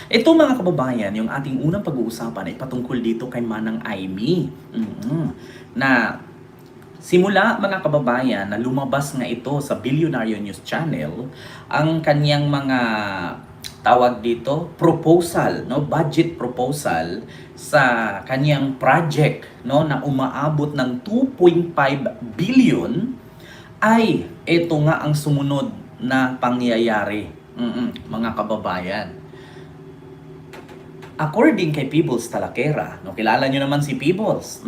Ito mga kababayan, yung ating unang pag-uusapan ay patungkol dito kay Manang Aimee. Na simula mga kababayan na lumabas nga ito sa Billionaire News Channel ang kanyang mga tawag dito proposal, no, budget proposal sa kanyang project, no, na umaabot ng 2.5 billion ay ito nga ang sumunod na pangyayari. Mga kababayan. According kay Peebles Talakera, no, kilala nyo naman si Peebles.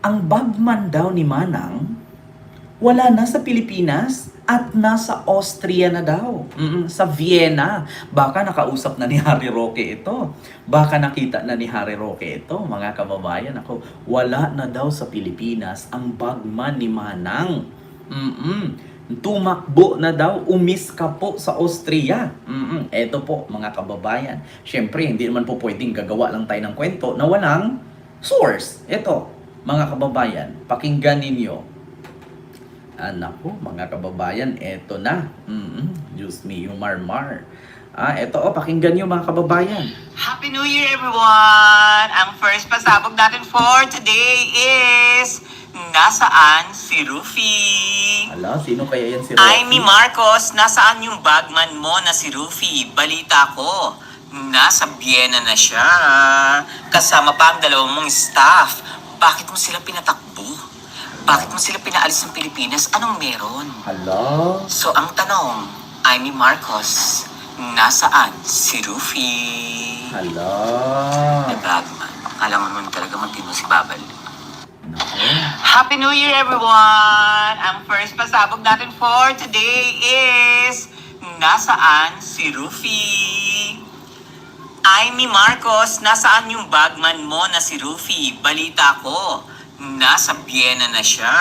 Ang bagman daw ni Manang, wala na sa Pilipinas at nasa Austria na daw. Sa Vienna. Baka nakausap na ni Harry Roque ito. Baka nakita na ni Harry Roque ito, mga kababayan. Ako, wala na daw sa Pilipinas ang bagman ni Manang. Tumakbo na daw, umiska po sa Austria. Eto po mga kababayan. Siyempre, hindi naman po pwedeng gagawa lang tayo ng kwento na walang source. Eto, mga kababayan, pakinggan ninyo. Anak ko, mga kababayan, eto na. Diyos me, yung marmar. Eto, pakinggan nyo mga kababayan. Happy New Year, everyone! Ang first pasabog natin for today is... Nasaan si Rufy? Ala, sino kaya yan si Rocky? Aimee Marcos, nasaan yung bagman mo na si Rufy? Balita ko, nasa Vienna na siya. Kasama pa ang dalawang mong staff. Bakit mo sila pinatakbo? Bakit mo sila pinaalis ng Pilipinas? Anong meron? Ala, So ang tanong, Aimee Marcos, nasaan si Rufy? ala. The bagman. Alam mo naman talaga matino si Babal. Nako. Happy New Year, everyone! Ang first pasabog natin for today is... Nasaan si Rufy? Aimee Marcos, nasaan yung bagman mo na si Rufy? Balita ko, nasa Vienna na siya.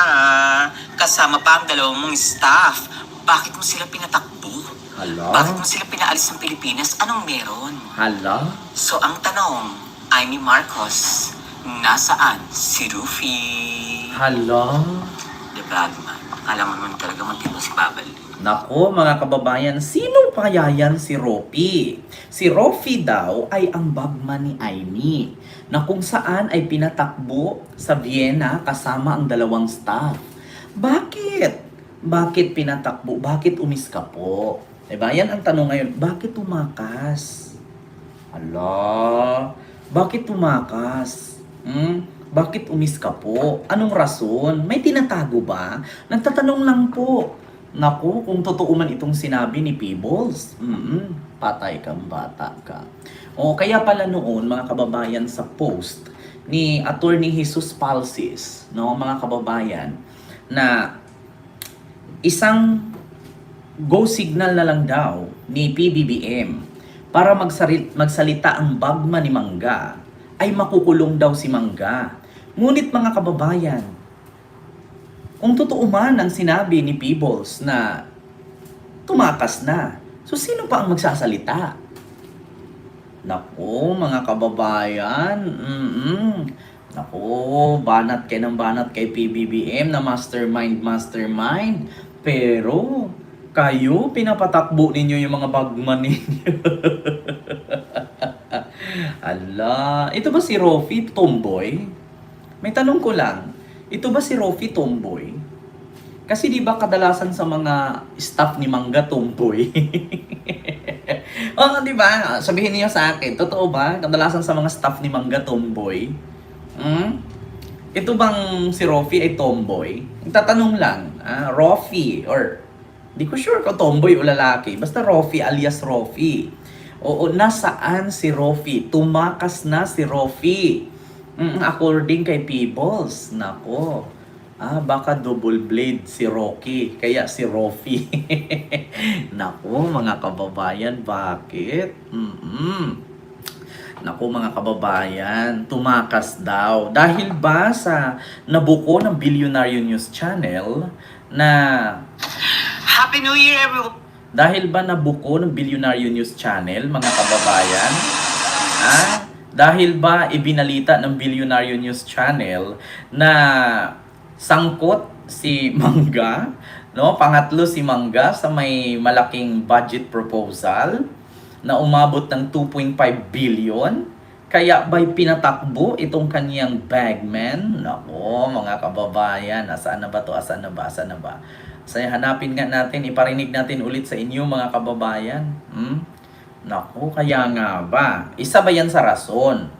Kasama pa ang dalawang mong staff. Bakit mo sila pinatakbo? Hala. Bakit mo sila pinaalis ng Pilipinas? Anong meron? Hala. So ang tanong, Aimee Marcos, nasaan si Rufy? Hala. The bagman. Alam mo naman talaga matino si Babal. Nako mga kababayan, sino kaya yan si Rofi? Si Rofi daw ay ang bagman ni Aimee na kung saan ay pinatakbo sa Vienna kasama ang dalawang staff. Bakit? Bakit pinatakbo? Bakit umiska po? Diba? Yan ang tanong ngayon. Bakit tumakas? Ala, bakit tumakas? Bakit umiska po? Anong rason? May tinatago ba? Nagtatanong lang po. Naku, kung totoo man itong sinabi ni Peebles, patay kang bata ka. O kaya pala noon, mga kababayan, sa post ni Attorney Jesus Palsis, no, mga kababayan, na isang go signal na lang daw ni PBBM para magsalita ang bagman ni Mangga ay makukulong daw si Mangga. Ngunit mga kababayan, kung totoo man ang sinabi ni Peebles na tumakas na, so sino pa ang magsasalita? Naku, mga kababayan, naku, banat kay ng banat kay PBBM na mastermind. Pero, kayo, pinapatakbo ninyo yung mga bagman ninyo. Ala, ito ba si Rofi tomboy? May tanong ko lang, ito ba si Rofi tomboy? Kasi di ba kadalasan sa mga staff ni Mangga tomboy? Oo, di ba? Sabihin niyo sa akin, totoo ba? Kadalasan sa mga staff ni Mangga tomboy? Ito bang si Rofi ay tomboy? Tatanong lang, Rofi or di ko sure kung tomboy o lalaki. Basta Rofi alias Rofi. Oo, nasaan si Rofi? Tumakas na si Rofi. According kay Peebles, nako. Baka double blade si Rocky, kaya si Rofi. Nako, mga kababayan, bakit? Nako, mga kababayan, tumakas daw. Dahil ba sa nabuko ng Billionaire News Channel na... Happy New Year, everyone! Dahil ba nabuko ng Billionaire News Channel, mga kababayan? Dahil ba ibinalita ng Billionaire News Channel na sangkot si Mangga, no? Pangatlo si Mangga sa may malaking budget proposal? na umabot ng 2.5 billion. Kaya ba'y pinatakbo itong kaniyang bagman? Nako, mga kababayan, asaan na ba to? Asaan na ba? Asaan na ba? So, hanapin nga natin, iparinig natin ulit sa inyo, mga kababayan. Nako, kaya nga ba? Isa ba yan sa rason,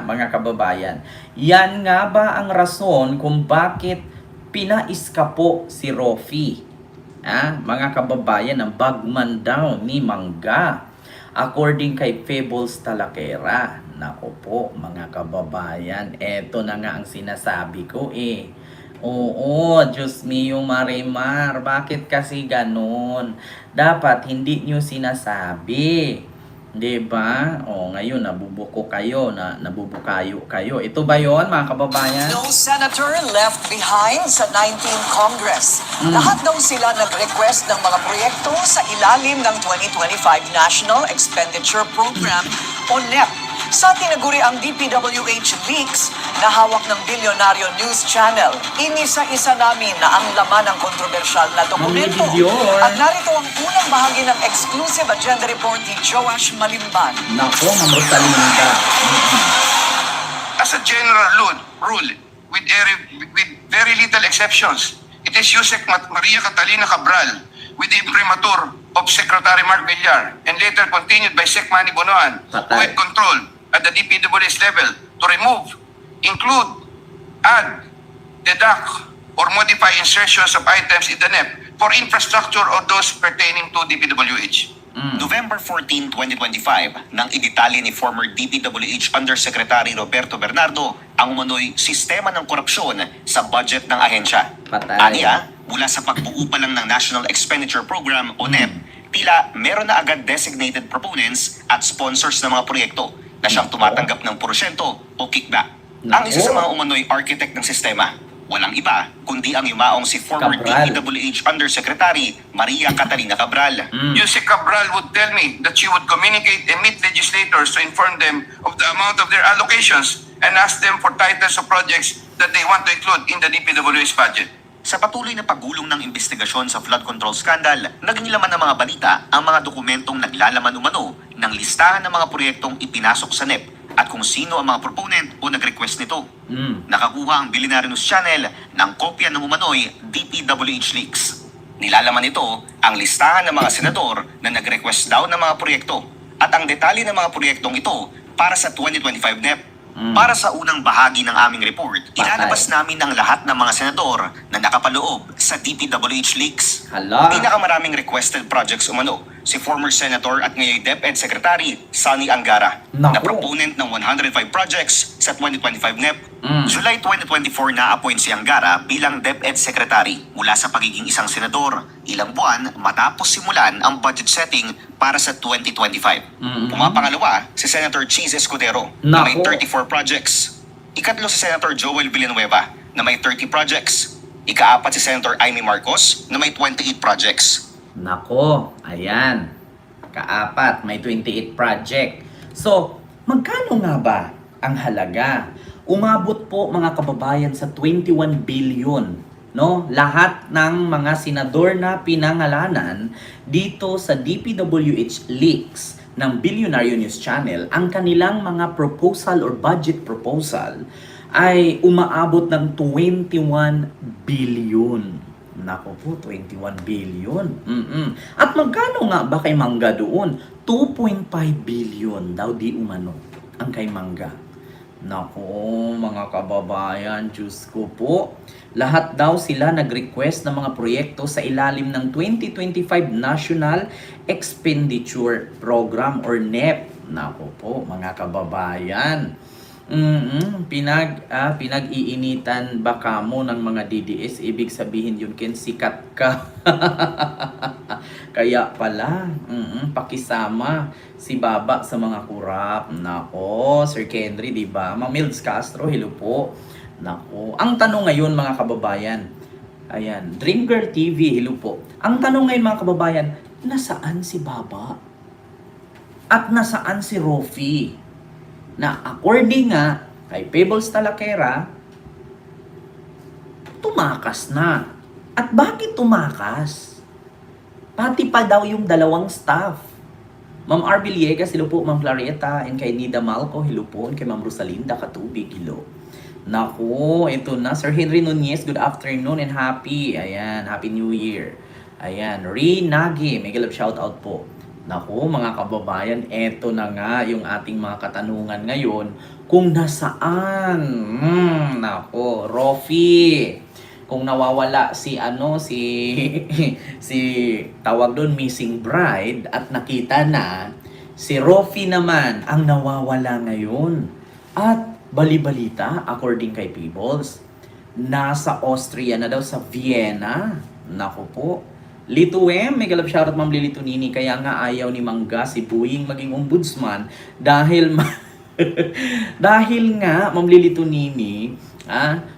mga kababayan? Yan nga ba ang rason kung bakit pinaiskapo si Roffy? Mga kababayan, ang bagman daw ni Mangga. According kay Fables Talakera. Nako po, mga kababayan, eto na nga ang sinasabi ko Oo, Diyos mio Marimar, bakit kasi ganun? Dapat hindi nyo sinasabi. 'Di ba? Ngayon nabubuko kayo, nabubukayo kayo. Ito ba 'yon, mga kababayan? No senator left behind sa 19th Congress. Lahat daw sila nag-request ng mga proyekto sa ilalim ng 2025 National Expenditure Program o NEP. Sa tinaguri ang DPWH leaks na hawak ng bilyonaryo news channel, inisa-isa namin na ang laman ng kontrobersyal na dokumento. At narito ang unang bahagi ng exclusive agenda report ni Joash Malimban. Nako, Ma'am Rosalinda. As a general rule, with very little exceptions, it is Yusek Maria Catalina Cabral with the imprimatur of Secretary Mark Villar and later continued by Sec Manny Bonoan who had control at the DPWH level to remove, include, add, deduct, or modify insertions of items in the NEP for infrastructure or those pertaining to DPWH. November 14, 2025, nang idetali ni former DPWH Undersecretary Roberto Bernardo ang umano'y sistema ng korupsyon sa budget ng ahensya. Aniya, mula sa pagbuo pa lang ng National Expenditure Program o NEP, tila meron na agad designated proponents at sponsors ng mga proyekto na siyang tumatanggap ng porsyento o kickback. Ang isa sa mga umano'y architect ng sistema, walang iba kundi ang yumaong si former DPWH Undersecretary Maria Catalina Cabral. Yusek Cabral would tell me that she would communicate and meet legislators to inform them of the amount of their allocations and ask them for titles of projects that they want to include in the DPWH budget. Sa patuloy na paggulong ng investigasyon sa flood control scandal, naging laman ng mga balita ang mga dokumentong naglalaman umano ng listahan ng mga proyektong ipinasok sa NEP at kung sino ang mga proponent o nag-request nito. Nakakuha ang Billionaire News Channel ng kopya ng umano'y DPWH leaks. Nilalaman nito ang listahan ng mga senador na nag-request daw ng mga proyekto at ang detalye ng mga proyektong ito para sa 2025 NEP. Para sa unang bahagi ng aming report, ilalabas namin ang lahat ng mga senador na nakapaloob sa DPWH leaks. Pinakamaraming requested projects umano, si former Senator at ngayon DepEd Secretary Sonny Angara, na proponent ng 105 projects sa 2025 NEP. July 2024 na-appoint si Angara bilang DepEd Secretary mula sa pagiging isang senador, ilang buwan matapos simulan ang budget setting para sa 2025. Pumapangalawa si Senator Cheese Escudero na may 34 projects. Ikatlo si Senator Joel Villanueva na may 30 projects. Ikaapat si Senator Amy Marcos na may 28 projects. Nako, ayan. Kaapat, may 28 project. So, magkano nga ba ang halaga? Umabot po, mga kababayan, sa 21 billion. No? Lahat ng mga senador na pinangalanan dito sa DPWH leaks ng Billionaire News Channel, ang kanilang mga proposal or budget proposal ay umaabot ng 21 billion. Nako po, 21 billion. At magkano nga ba kay Mangga doon? 2.5 billion daw di umano ang kay Mangga. Nako, mga kababayan, Diyos ko po. Lahat daw sila nag-request ng mga proyekto sa ilalim ng 2025 National Expenditure Program or NEP. Nako po, mga kababayan. Pinag-iinitan ba kamo ng mga DDS? Ibig sabihin yun, Ken, sikat ka. Kaya pala, pakisama si Baba sa mga kurap. Nako, Sir Kendry, di ba? Ma'am Milds Castro, hello po. Nako, ang tanong ngayon, mga kababayan, ayan, Dream Girl TV, hello po. Ang tanong ngayon, mga kababayan, nasaan si Baba? At nasaan si Roffy? Na according nga kay Fables Talakera, tumakas na. At bakit tumakas? Pati pa daw yung dalawang staff Ma'am R. Villegas, hello po. Ma'am Clareta, and kay Nida Malco, hello po. And kay Ma'am Rosalinda Katubig, hello. Naku, ito na. Sir Henry Nunez, good afternoon and happy. Ayan, Happy New Year. Ayan, Rinagi, mega love shout out po. Naku, mga kababayan, eto na nga yung ating mga katanungan ngayon. Kung nasaan? Naku, Rofi. Kung nawawala si si tawag doon missing bride at nakita na, si Rofi naman ang nawawala ngayon. At bali-balita, according kay Peebles, nasa Austria na daw, sa Vienna. Naku po. Lito may galap shoutout Ma'am Lili Tunini, kaya nga ayaw ni Mangga si Buying maging ombudsman dahil dahil nga Ma'am Lili Tunini,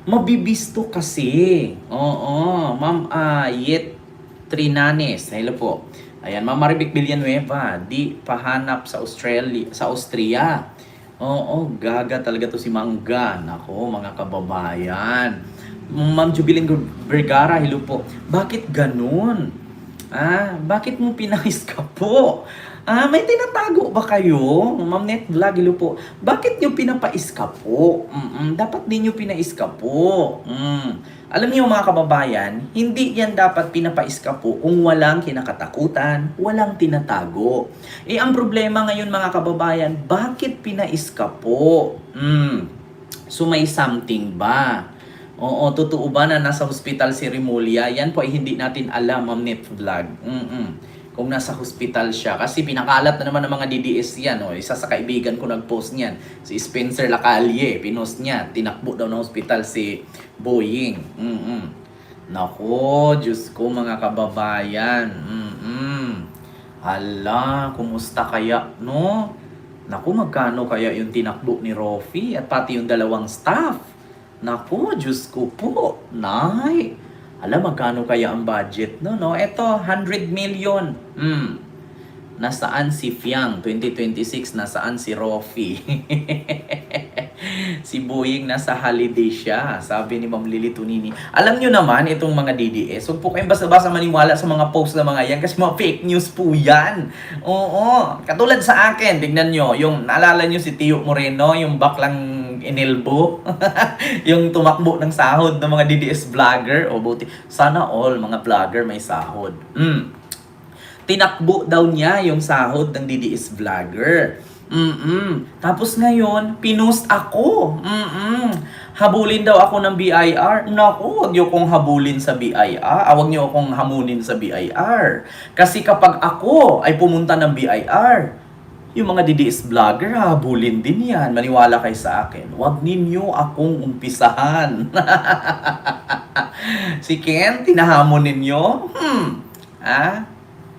mabibisto kasi. Oo, Ma'am Yet Trinanes, hello po. Ayan, Ma'am Maribik Villanueva, di pahanap sa Austria. Oo, gaga talaga to si Mangga. Nako, mga kababayan. Ma'am Jubilin Vergara, hello po. Bakit ganun? Bakit mo pinaiskapo? May tinatago ba kayo? Ma'am Net Vlog, hello po. Bakit nyo pinapaiskapo? Dapat din nyo pinaiskapo. Alam niyo mga kababayan, hindi yan dapat pinapaiskapo kung walang kinakatakutan, walang tinatago. Ang problema ngayon mga kababayan, bakit pinaiskapo? So may something ba? Oo, totoo ba na nasa hospital si Remulla? Yan po ay hindi natin alam, Ma'am Net Vlog. Kung nasa hospital siya. Kasi pinakalat na naman ng mga DDS yan. Isa sa kaibigan ko nag-post niyan. Si Spencer Lacalle, pinost niya. Tinakbo daw ng hospital si Boeing. Nako, Diyos ko mga kababayan. Hala, kumusta kaya, no? Naku, magkano kaya yung tinakbo ni Rofi at pati yung dalawang staff? Naku, Diyos ko po, nay. Alam, magkano kaya ang budget, no? Ito, 100 million. Nasaan si Fiang? 2026, nasaan si Rofi? Si Boeing nasa holiday siya, sabi ni Ma'am Lili Tunini. Alam nyo naman, itong mga DDS, huwag po kayong basta-basta maniwala sa mga post na mga yan kasi mga fake news po yan. Oo, katulad sa akin, tignan nyo, yung naalala nyo si Tio Moreno, yung baklang inilbo, yung tumakbo ng sahod ng mga DDS vlogger. O buti, sana all mga vlogger may sahod. Tinakbo daw niya yung sahod ng DDS vlogger. Tapos ngayon, pinost ako. Habulin daw ako ng BIR. Naku, huwag niyo kong habulin sa BIR. Huwag niyo akong hamunin sa BIR. Kasi kapag ako ay pumunta ng BIR, yung mga DDS vlogger, habulin din yan. Maniwala kayo sa akin. Huwag ninyo akong umpisahan. Si Ken, tinahamon ninyo?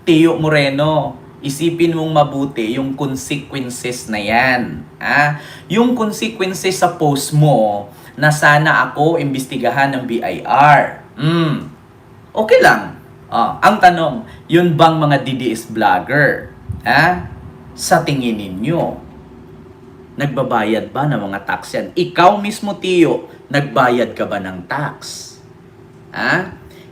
Tio Moreno, isipin mong mabuti yung consequences na yan. Yung consequences sa post mo na sana ako imbestigahan ng BIR. Okay lang. Ang tanong, yun bang mga DDS vlogger? Sa tingin ninyo, nagbabayad ba ng mga tax yan? Ikaw mismo, Tio, nagbayad ka ba ng tax?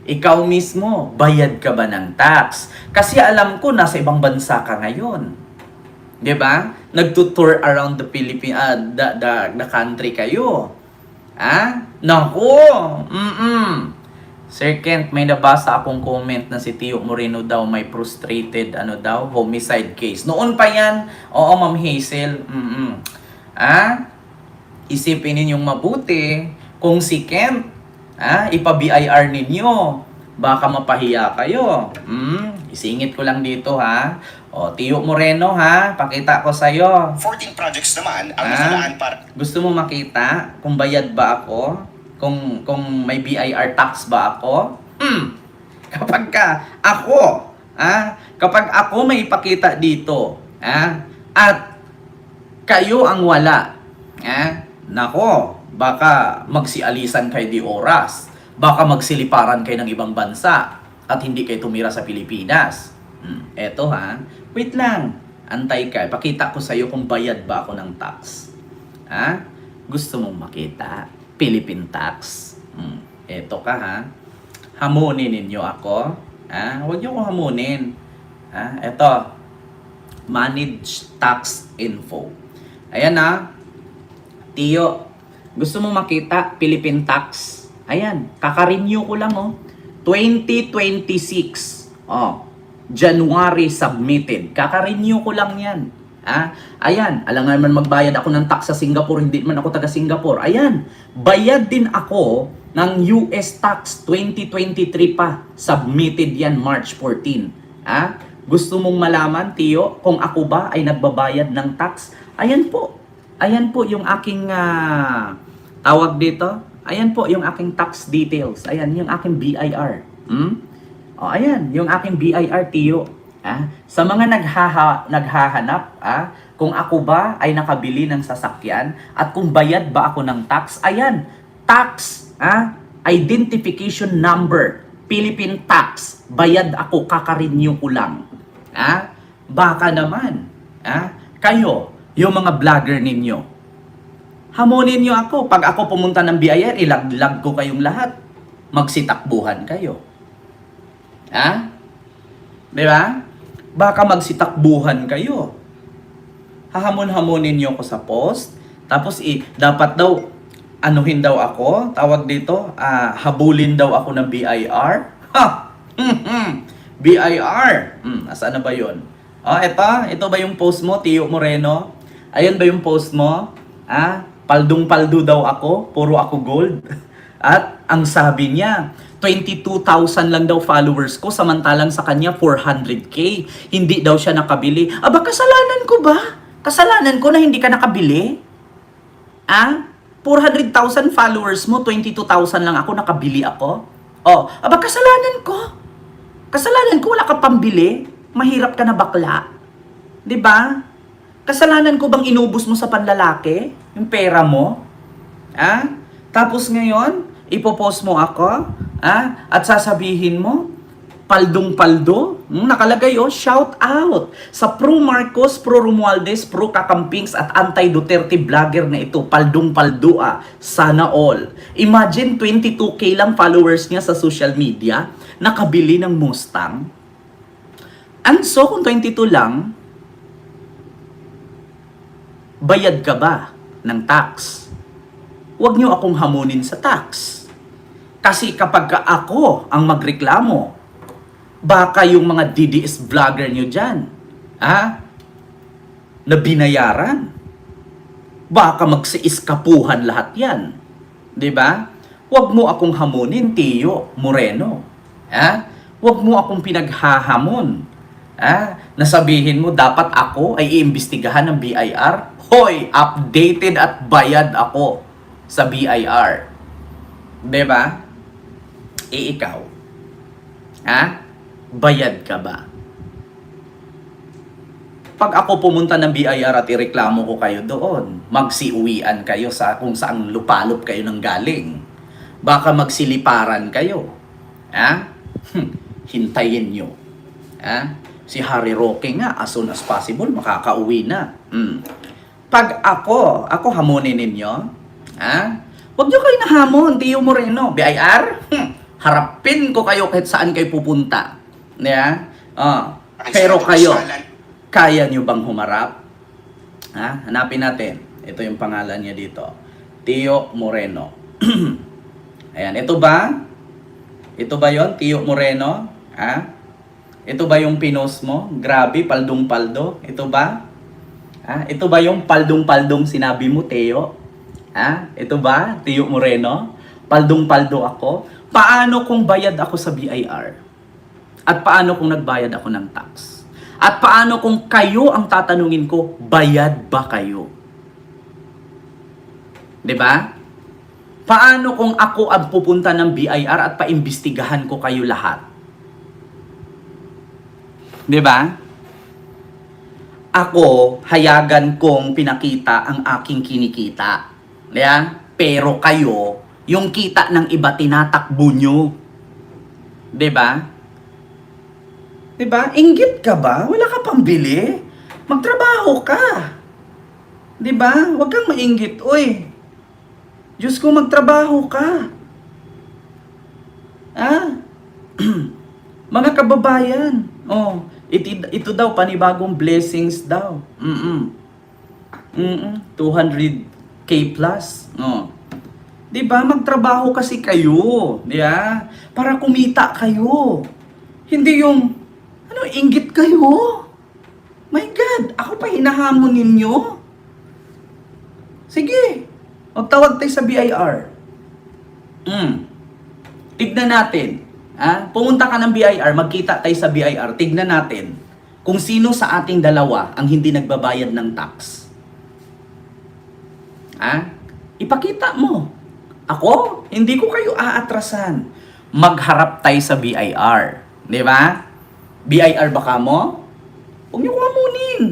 Ikaw mismo, bayad ka ba ng tax? Kasi alam ko, nasa ibang bansa ka ngayon. Diba? Nagtutour around the Philippines, the country kayo. Naku! Sir Kent, may nabasa akong comment na si Tio Moreno daw may frustrated, homicide case. Noon pa yan. Oo, Ma'am Hazel. Isipin ninyong mabuti kung si Kent, ipa-BIR ninyo, baka mapahiya kayo. Isingit ko lang dito, Tio Moreno, pakita ko sa'yo. 14 projects naman ang nakalaan para... Gusto mo makita kung bayad ba ako? Kung may BIR tax ba ako? Kapag ako may ipakita dito, at kayo ang wala, nako, baka magsialisan kayo di oras, baka magsiliparan kayo ng ibang bansa, at hindi kayo tumira sa Pilipinas. Eto wait lang, antay ka, pakita ko sa'yo kung bayad ba ako ng tax. Gusto mong makita? Philippine tax. Eto ka hamunin ninyo ako. Huwag niyo akong hamunin. Eto. Manage Tax Info. Ayan na. Tiyo, gusto mo makita Philippine Tax? Ayan, kaka-renew ko lang oh. 2026. Oh, January submitted. Kaka-renew ko lang yan. Ayan, alangan man magbayad ako ng tax sa Singapore, hindi man ako taga Singapore. Ayan, bayad din ako ng US tax 2023 pa. Submitted yan March 14. Gusto mong malaman, Tiyo, kung ako ba ay nagbabayad ng tax? Ayan po. Ayan po yung aking tawag dito. Ayan po yung aking tax details. Ayan yung aking BIR. O, ayan yung aking BIR, Tiyo. Sa mga naghahanap, kung ako ba ay nakabili ng sasakyan at kung bayad ba ako ng tax, ayan, tax, identification number, Philippine tax, bayad ako, kaka-renew ko lang. Baka naman, kayo, yung mga vlogger ninyo, hamonin nyo ako. Pag ako pumunta ng BIR, ilaglag ko kayong lahat. Magsitakbuhan kayo. Di ba? Baka magsitakbuhan kayo. Hahamon-hamonin nyo ako sa post. Tapos dapat daw, anuhin daw ako. Tawag dito, habulin daw ako ng BIR. BIR. Asaan na ba yun? Ito ba yung post mo, Tio Moreno? Ayan ba yung post mo? Paldong-paldo daw ako, puro ako gold. At ang sabi niya, 22,000 lang daw followers ko, samantalang sa kanya 400k. Hindi daw siya nakabili. Aba, kasalanan ko ba? Kasalanan ko na hindi ka nakabili? 400,000 followers mo, 22,000 lang ako, nakabili ako? Aba, kasalanan ko. Kasalanan ko, wala ka pambili. Mahirap ka na bakla. 'Di ba? Kasalanan ko bang inubos mo sa panlalaki? Yung pera mo? Tapos ngayon, ipopost mo ako? At sasabihin mo, paldong-paldo? Nakalagay shout out sa pro Marcos, pro Romualdez, pro Kakampings at anti-Duterte vlogger na ito. Paldong-paldo Sana all. Imagine 22k lang followers niya sa social media, nakabili ng Mustang. And so, kung 22 lang, bayad ka ba ng tax? Huwag niyo akong hamunin sa tax. Kasi kapag ako ang magreklamo, baka yung mga DDS vlogger niyo dyan, na binayaran, baka magsiiskapuhan lahat yan. 'Di ba? Huwag mo akong hamunin, Tio Moreno. Huwag mo akong pinaghahamon. Nasabihin mo dapat ako ay iimbestigahan ng BIR? Hoy, updated at bayad ako sa BIR. 'Di ba? Ikaw. Bayad ka ba? Pag ako pumunta ng BIR at ireklamo ko kayo doon, magsiuwian kayo sa kung saang lupalop kayo nang galing. Baka magsiliparan kayo. Hintayin nyo. Si Harry Roque nga, as soon as possible, makakauwi na. Pag ako hamonin ninyo, huwag nyo kayo nahamon, Tio Moreno. BIR, harapin ko kayo kahit saan kayo pupunta. Pero kayo, kaya nyo bang humarap? Hanapin natin. Ito yung pangalan niya dito. Tio Moreno. Ayan, ito ba? Ito ba yon, Tio Moreno? Ito ba yung pinost mo? Grabe, paldong-paldo. Ito ba? Ito ba yung paldong-paldong sinabi mo, Teo? Ito ba, Tio Moreno? Paldong-paldo ako? Paano kung bayad ako sa BIR? At paano kung nagbayad ako ng tax? At paano kung kayo ang tatanungin ko, bayad ba kayo? 'Di ba? Paano kung ako ang pupunta ng BIR at paimbestigahan ko kayo lahat? 'Di ba? Ako, hayagan kong pinakita ang aking kinikita. Pero kayo, yung kita ng iba tinatakbo nyo. 'Di ba? 'Di ba? Inggit ka ba? Wala ka pambili? Magtrabaho ka. 'Di ba? Huwag kang mainggit, oy. Diyos ko, magtrabaho ka. Mga kababayan, Ito daw, panibagong blessings daw. 200k plus. Oh. Di ba? Magtrabaho kasi kayo. Di ba? Para kumita kayo. Hindi yung, inggit kayo. My God, ako pa hinahamon ninyo. Sige, magtawag tayo sa BIR. Tignan natin. Pumunta ka ng BIR, magkita tayo sa BIR. Tignan natin kung sino sa ating dalawa ang hindi nagbabayad ng tax. Ipakita mo. Ako, hindi ko kayo aatrasan. Magharap tayo sa BIR. Di ba? BIR baka mo? Huwag niyo kumamunin.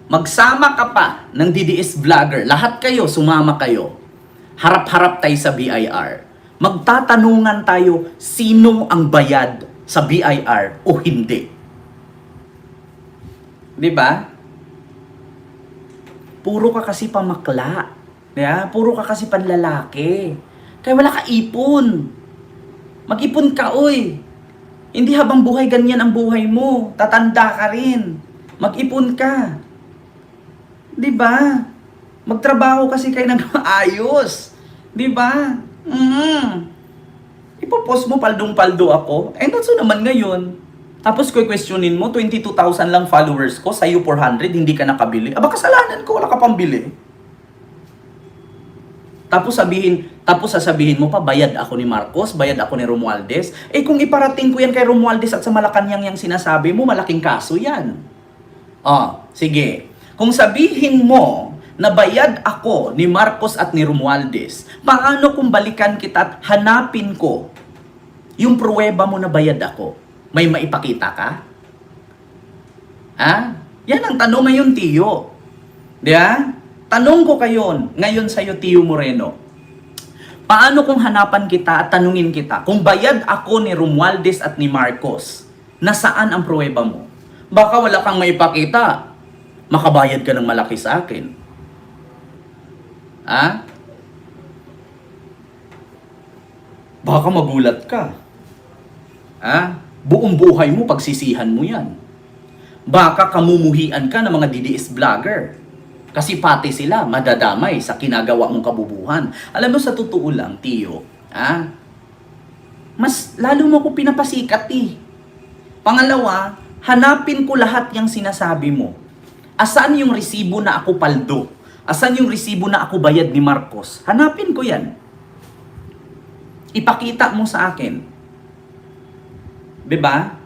Magsama ka pa ng DDS vlogger. Lahat kayo, sumama kayo. Harap-harap tayo sa BIR. Magtatanungan tayo sino ang bayad sa BIR o hindi. Di ba? Puro ka kasi pamakla. Yeah? Puro ka kasi panlalaki. Kaya wala ka ipon. Mag-ipon ka, oy. Hindi habang buhay ganyan ang buhay mo. Tatanda ka rin. Mag-ipon ka. Di ba? Magtrabaho kasi kayo ng maayos. Di ba? Ipopost mo paldong-paldo ako. So naman ngayon. Tapos questionin mo, 22,000 lang followers ko, sa'yo 400, hindi ka nakabili. Aba, kasalanan ko, wala ka pambili. Tapos sasabihin mo pa, bayad ako ni Marcos, bayad ako ni Romualdez. Kung iparating ko yan kay Romualdez at sa Malacanang yung sinasabi mo, malaking kaso yan. Sige. Kung sabihin mo na bayad ako ni Marcos at ni Romualdez, paano kung balikan kita at hanapin ko yung pruweba mo na bayad ako? May maipakita ka? Yan ang tanong ngayon, Tiyo. Diba? Tanong ko kayo ngayon sa'yo, Tiyo Moreno. Paano kung hanapan kita at tanungin kita, kung bayad ako ni Romualdez at ni Marcos, nasaan ang pruweba mo? Baka wala kang maipakita. Makabayad ka ng malaki sa akin. Baka magulat ka. Buong buhay mo, pagsisihan mo yan. Baka kamumuhian ka ng mga DDS vlogger. Kasi pati sila madadamay sa kinagawa mong kabubuhan. Alam mo, sa totoo lang, Tiyo, mas lalo mo ko pinapasikat Pangalawa, hanapin ko lahat yung sinasabi mo. Asan yung resibo na ako paldo? Asan yung resibo na ako bayad ni Marcos? Hanapin ko yan. Ipakita mo sa akin. Diba?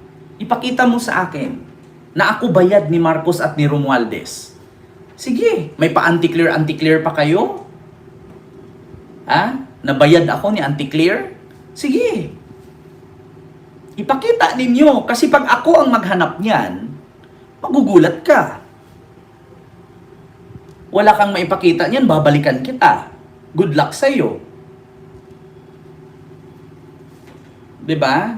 Ipakita mo sa akin na ako bayad ni Marcos at ni Romualdez. Sige, may pa-anti-clear pa kayo? Nabayad ako ni anti-clear? Sige. Ipakita ninyo. Kasi pag ako ang maghanap niyan, magugulat ka. Wala kang maipakita niyan, babalikan kita. Good luck sa'yo. Diba?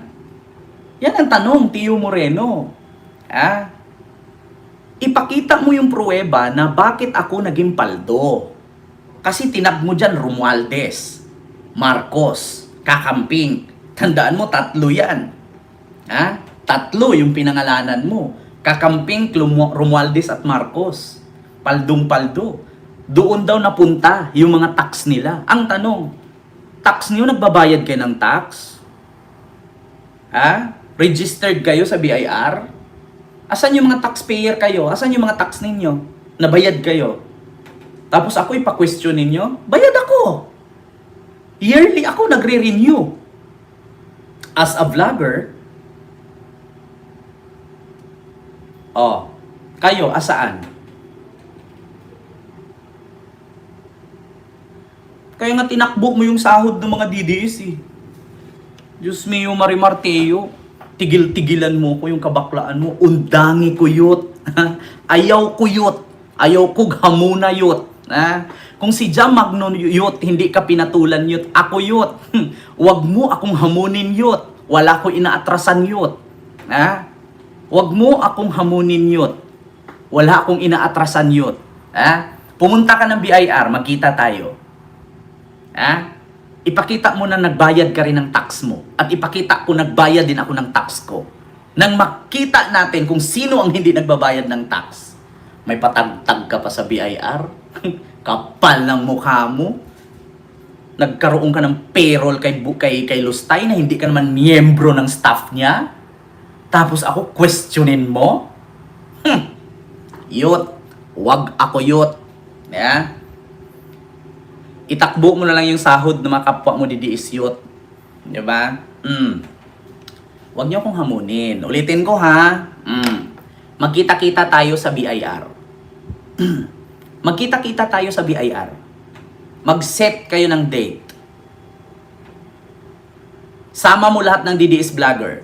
Yan ang tanong, Tiyo Moreno. Ipakita mo yung pruweba na bakit ako naging paldo. Kasi tinag mo dyan Romualdez, Marcos, Kakamping. Tandaan mo, 3 yan. 3 yung pinangalanan mo. Kakamping, Romualdez at Marcos. Paldong-paldo. Doon daw napunta yung mga tax nila. Ang tanong, tax niyo, nagbabayad kayo ng tax? Registered kayo sa BIR? Asan yung mga taxpayer kayo? Asan yung mga tax ninyo? Nabayad kayo? Tapos ako ipa-question ninyo? Bayad ako! Yearly ako nagre-renew. As a vlogger, kayo, asaan? Kaya nga tinakbo mo yung sahod ng mga DDS Diyos mio, Marimar Teo. Tigil-tigilan mo ko yung kabaklaan mo. Undangi ko yut. Ayaw ko yut. Ayaw ko hamuna yut. Kung si Jam Magnon yut, hindi ka pinatulan yut. Ako yut. Wag mo akong hamunin yut. Wala ko inaatrasan yut. Wag mo akong hamunin yut. Wala akong inaatrasan yut. Pumunta ka ng BIR, magkita tayo. ipakita mo na nagbayad ka rin ng tax mo. At ipakita ko nagbayad din ako ng tax ko. Nang makita natin kung sino ang hindi nagbabayad ng tax, may patagtag ka pa sa BIR? Kapal ng mukha mo. Nagkaroon ka ng payroll kay Lustay na hindi ka naman miyembro ng staff niya. Tapos ako questionin mo? Yut, wag ako yut. Yeah? Itakbo mo na lang yung sahod ng mga kapwa mo DDS yut. Diba? Wag niyo akong hamunin. Ulitin ko ha. Magkita-kita tayo sa BIR. Magkita-kita tayo sa BIR. Mag-set kayo ng date. Sama mo lahat ng DDS vlogger.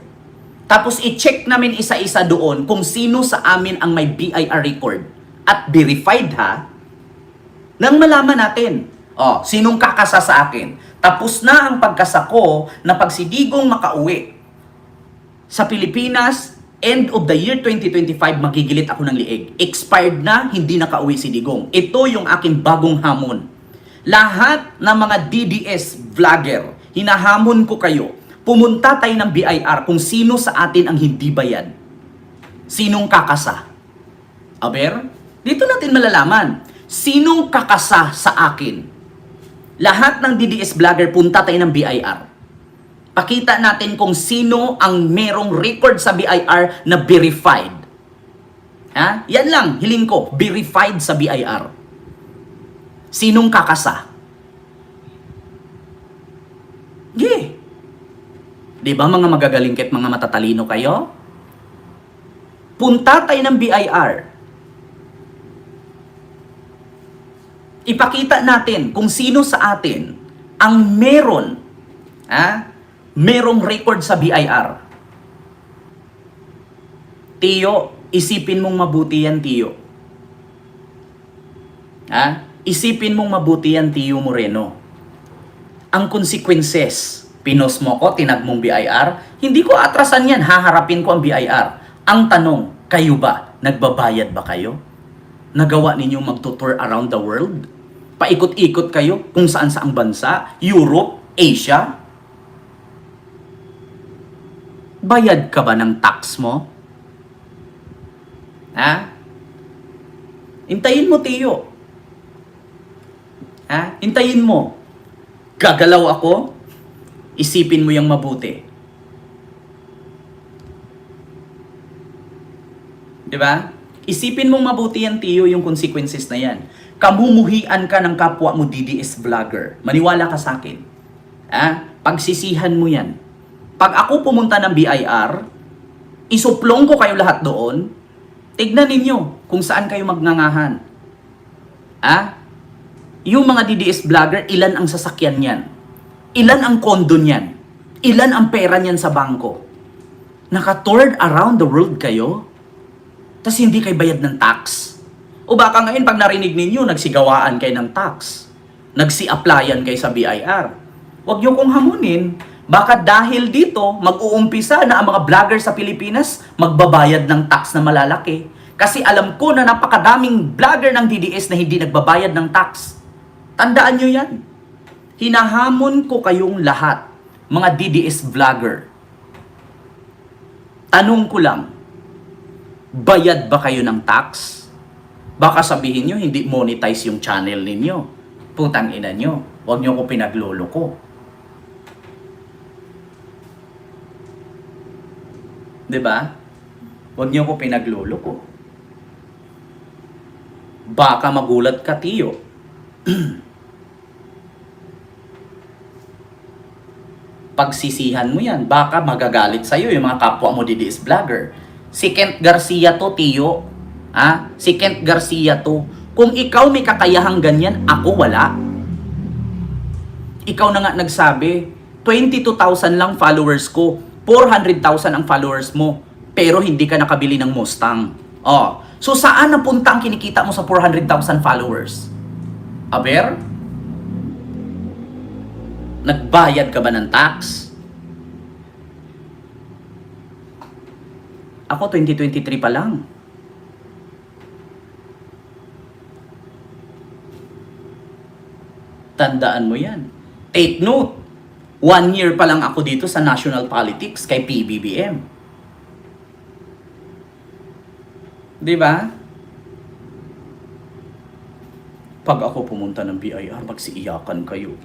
Tapos i-check namin isa-isa doon kung sino sa amin ang may BIR record. At verified ha. Nang malaman natin. Sinong kakasa sa akin. Tapos na ang pagkasa ko na pag si Digong makauwi sa Pilipinas, end of the year 2025, magigilit ako ng liig. Expired na, hindi nakauwi si Digong. Ito yung aking bagong hamon. Lahat ng mga DDS vlogger, hinahamon ko kayo, pumunta tayo ng BIR kung sino sa atin ang hindi bayad. Sinong kakasa? Aber, dito natin malalaman, sinong kakasa sa akin? Lahat ng DDS vlogger, punta tayo ng BIR. Pakita natin kung sino ang merong record sa BIR na verified. Ha? Yan lang, hiling ko, verified sa BIR. Sinong kakasa? Di ba mga magagaling ket mga matatalino kayo? Punta tayo ng BIR. Ipakita natin kung sino sa atin ang merong record sa BIR. Tiyo, isipin mong mabuti yan, Tiyo. Isipin mong mabuti yan, Tiyo Moreno. Ang consequences, pinos mo ko, tinag mong BIR, hindi ko atrasan yan, haharapin ko ang BIR. Ang tanong, kayo ba? Nagbabayad ba kayo? Nagawa ninyong magtutour around the world? Paikot-ikot kayo kung saan-saang bansa? Europe? Asia? Bayad ka ba ng tax mo? Hintayin mo, Tiyo. Hintayin mo. Gagalaw ako? Isipin mo yung mabuti. Diba? Isipin mong mabuti yan, Tiyo, yung consequences na yan. Kamumuhian ka ng kapwa mo DDS vlogger. Maniwala ka sa akin. Pagsisihan mo yan. Pag ako pumunta ng BIR, isuplong ko kayo lahat doon, tignan ninyo kung saan kayo magngangahan. Yung mga DDS vlogger, ilan ang sasakyan niyan? Ilan ang kondo niyan? Ilan ang pera niyan sa bangko? Naka-toured around the world kayo? Tas hindi kayo bayad ng tax? O baka ngayon pag narinig ninyo, nagsigawaan kayo ng tax. Nagsi-applyan kayo sa BIR. Huwag niyo kong hamunin. Baka dahil dito, mag-uumpisa na ang mga vlogger sa Pilipinas magbabayad ng tax na malalaki. Kasi alam ko na napakadaming vlogger ng DDS na hindi nagbabayad ng tax. Tandaan nyo yan. Hinahamon ko kayong lahat, mga DDS vlogger. Tanong ko lang, bayad ba kayo ng tax? Baka sabihin nyo, hindi monetize yung channel ninyo. Putang ina nyo, huwag nyo ko pinagloloko. Diba? Huwag niyo ko pinagloloko. Baka magulat ka, Tiyo. Pagsisihan mo yan. Baka magagalit sa'yo yung mga kapwa mo DDS vlogger. Si Kent Garcia to, Tiyo. Si Kent Garcia to. Kung ikaw may kakayahang ganyan, ako wala. Ikaw na nga nagsabi, 22,000 lang followers ko. 400,000 ang followers mo, pero hindi ka nakabili ng Mustang. So saan napunta ang kinikita mo sa 400,000 followers? Aber? Nagbayad ka ba ng tax? Ako 2023 pa lang. Tandaan mo yan. Take note. 1 year pa lang ako dito sa national politics kay PBBM. 'Di ba? Pag ako pumunta ng BIR, magsiiyakan kayo.